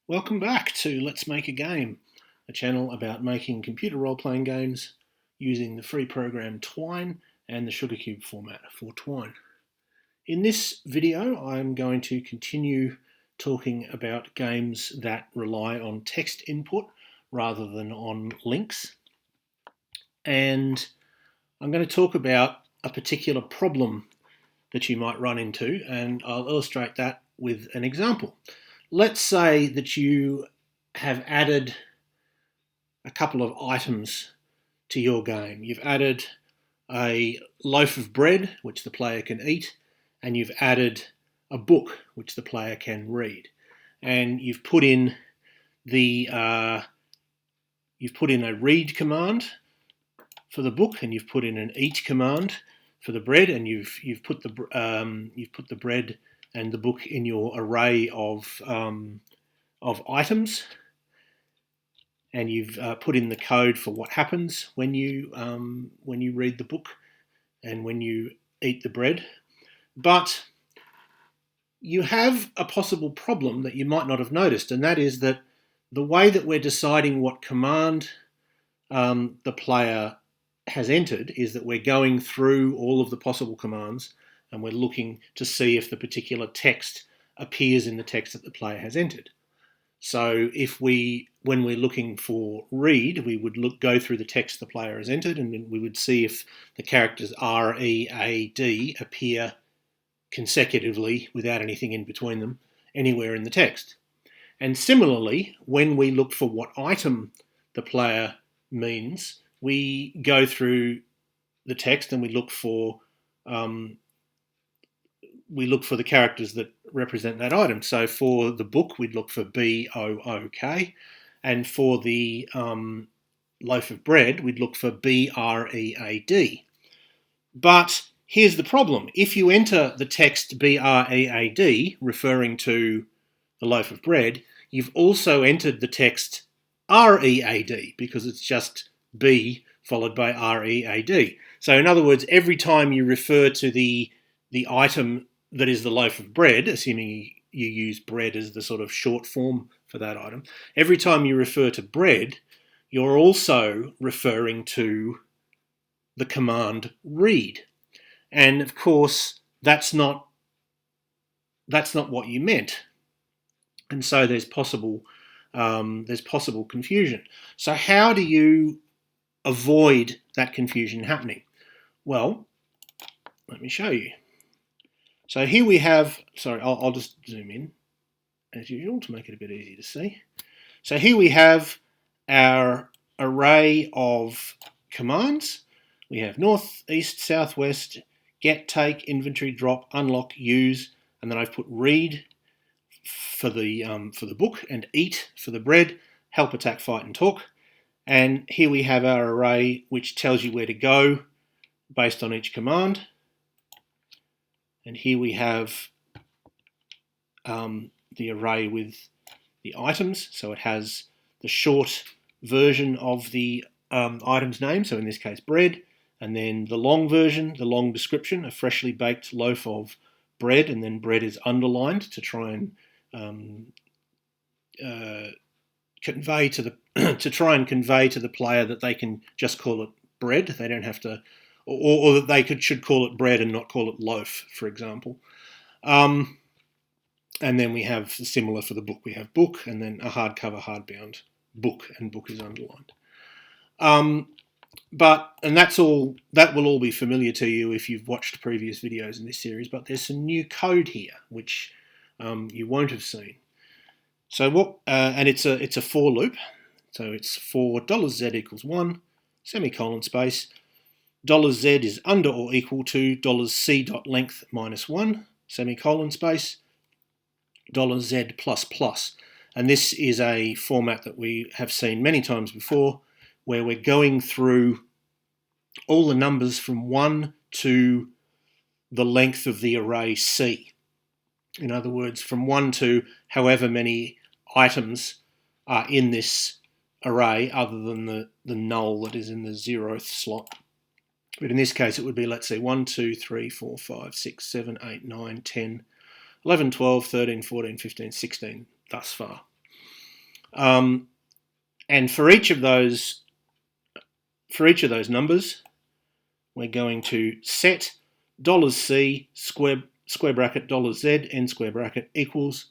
Welcome back to Let's Make a Game, a channel about making computer role-playing games using the free program Twine and the Sugarcube format for Twine. In this video, I'm going to continue talking about games that rely on text input rather than on links. And I'm going to talk about a particular problem that you might run into, and I'll illustrate that with an example. Let's say that you have added a couple of items to your game. You've added a loaf of bread, which the player can eat, and you've added a book, which the player can read. And you've put in a read command for the book, and you've put in an eat command for the bread, and you've put the bread and the book in your array of items, and you've put in the code for what happens when you read the book and when you eat the bread. But you have a possible problem that you might not have noticed, and that is that the way that we're deciding what command the player has entered is that we're going through all of the possible commands and we're looking to see if the particular text appears in the text that the player has entered. So when we're looking for read, we would go through the text the player has entered, and then we would see if the characters R, E, A, D appear consecutively without anything in between them anywhere in the text. And similarly, when we look for what item the player means, we go through the text and we look for the characters that represent that item. So for the book, we'd look for B-O-O-K, and for the loaf of bread, we'd look for B-R-E-A-D. But here's the problem. If you enter the text B-R-E-A-D, referring to the loaf of bread, you've also entered the text R-E-A-D, because it's just B followed by R-E-A-D. So in other words, every time you refer to the item that is the loaf of bread, assuming you use bread as the sort of short form for that item, every time you refer to bread, you're also referring to the command read. And of course, that's not what you meant. And so there's possible confusion. So how do you avoid that confusion happening? Well, let me show you. So here we have, sorry, I'll just zoom in as usual to make it a bit easier to see. So here we have our array of commands. We have north, east, south, west, get, take, inventory, drop, unlock, use, and then I've put read for the book and eat for the bread, help, attack, fight, and talk. And here we have our array which tells you where to go based on each command. And here we have the array with the items. So it has the short version of the item's name, so in this case bread, and then the long version, the long description, a freshly baked loaf of bread, and then bread is underlined to try and convey to the player that they can just call it bread. They don't have to, or that they should call it bread and not call it loaf, for example. And then we have similar for the book. We have book, and then a hardcover, hardbound book, and book is underlined. And that will all be familiar to you if you've watched previous videos in this series. But there's some new code here which you won't have seen. So and it's a for loop. So it's for $z equals 1, semicolon space, $z is under or equal to $c.length minus 1, semicolon space, $z plus plus. And this is a format that we have seen many times before, where we're going through all the numbers from 1 to the length of the array C. In other words, from 1 to however many items are in this array other than the null that is in the 0th slot. But in this case, it would be, let's see, 1, 2, 3, 4, 5, 6, 7, 8, 9, 10, 11, 12, 13, 14, 15, 16, thus far. And for each of those numbers, we're going to set $C square bracket $Z n square bracket equals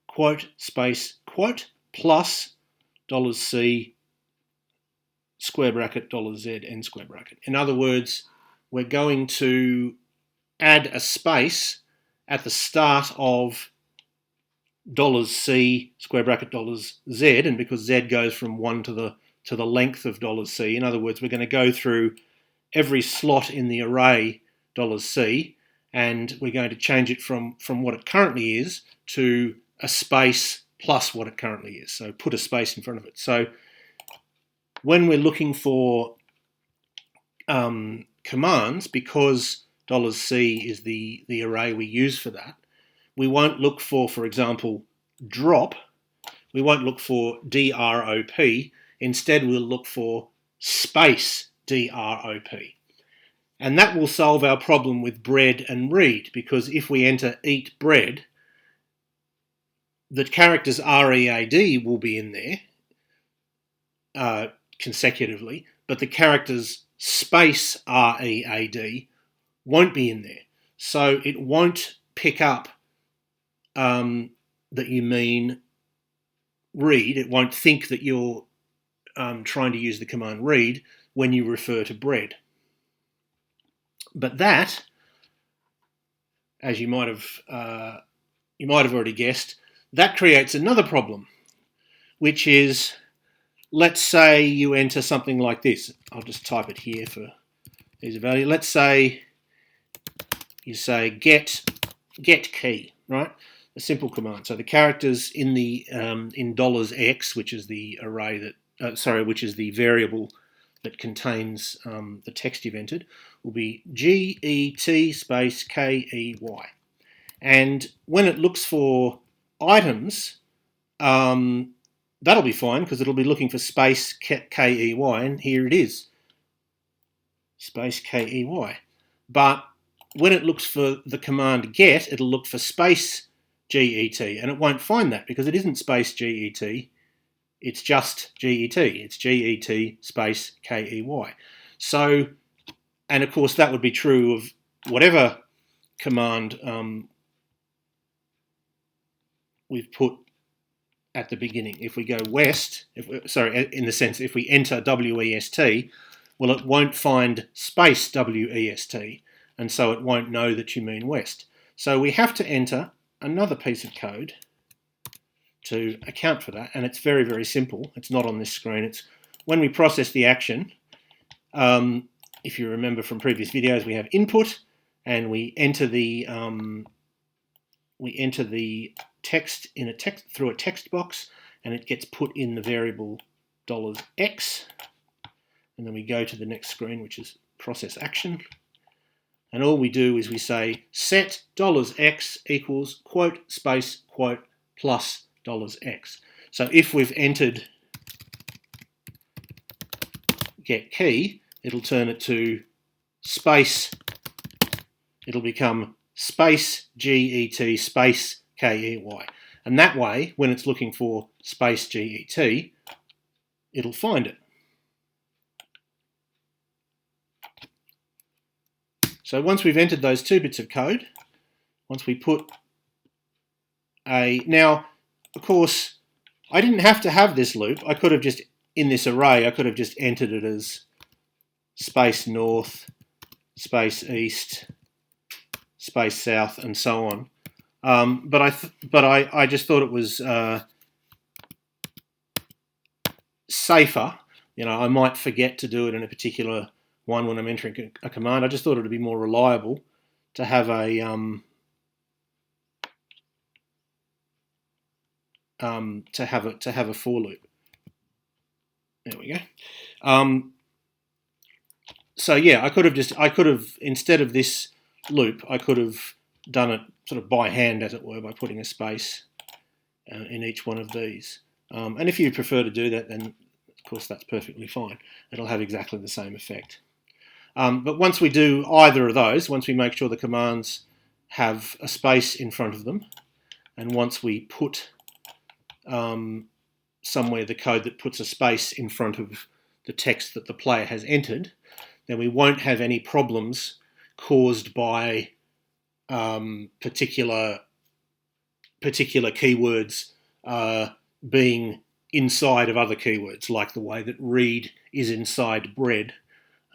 quote space quote plus $C square bracket $Z n square bracket. In other words, we're going to add a space at the start of $C square bracket $Z, and because Z goes from 1 to the length of $C, in other words, we're going to go through every slot in the array $C, and we're going to change it from what it currently is to a space plus what it currently is. So put a space in front of it. So when we're looking for commands, because $C is the array we use for that, we won't look for example, drop. We won't look for drop. Instead, we'll look for space drop. And that will solve our problem with bread and read, because if we enter eat bread, the characters READ will be in there consecutively, but the characters space READ won't be in there. So it won't pick up that you mean read. It won't think that you're trying to use the command read when you refer to bread. But that, as you might have already guessed, that creates another problem, which is, let's say you enter something like this. I'll just type it here for ease of value. Let's say you say get key, right? A simple command. So the characters in the in $X, which is the array that which is the variable that contains the text you've entered, will be GET space KEY. And when it looks for items, that'll be fine, because it'll be looking for space KEY, and here it is, space KEY. But when it looks for the command get, it'll look for space GET, and it won't find that because it isn't space GET, it's just GET. It's GET space KEY. So, and of course that would be true of whatever command we've put at the beginning. If we go west, in the sense if we enter WEST, well, it won't find space WEST, and so it won't know that you mean west. So we have to enter another piece of code to account for that, and it's very, very simple. It's not on this screen. It's when we process the action. If you remember from previous videos, we have input, and we enter the text through a text box, and it gets put in the variable $X, and then we go to the next screen, which is process action. And all we do is we say set $X equals quote space quote plus $X. So if we've entered get key, it'll turn it to space, it'll become space GET space KEY. And that way, when it's looking for space GET, it'll find it. So once we've entered those two bits of code, once we put now, of course, I didn't have to have this loop. I could have just, in this array, I could have just entered it as space north, space east, space south, and so on. But I just thought it was safer. You know, I might forget to do it in a particular one when I'm entering a command. I just thought it would be more reliable to have a for loop. There we go. So yeah, I could have instead of this loop, I could have done it sort of by hand, as it were, by putting a space in each one of these. And if you prefer to do that, then of course that's perfectly fine. It'll have exactly the same effect. But once we do either of those, once we make sure the commands have a space in front of them, and once we put somewhere the code that puts a space in front of the text that the player has entered, then we won't have any problems caused by particular keywords being inside of other keywords, like the way that read is inside bread.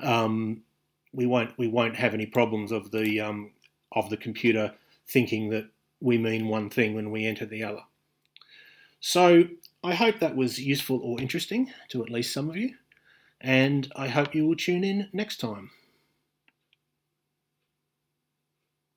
We won't have any problems of the computer thinking that we mean one thing when we enter the other. So I hope that was useful or interesting to at least some of you, and I hope you will tune in next time.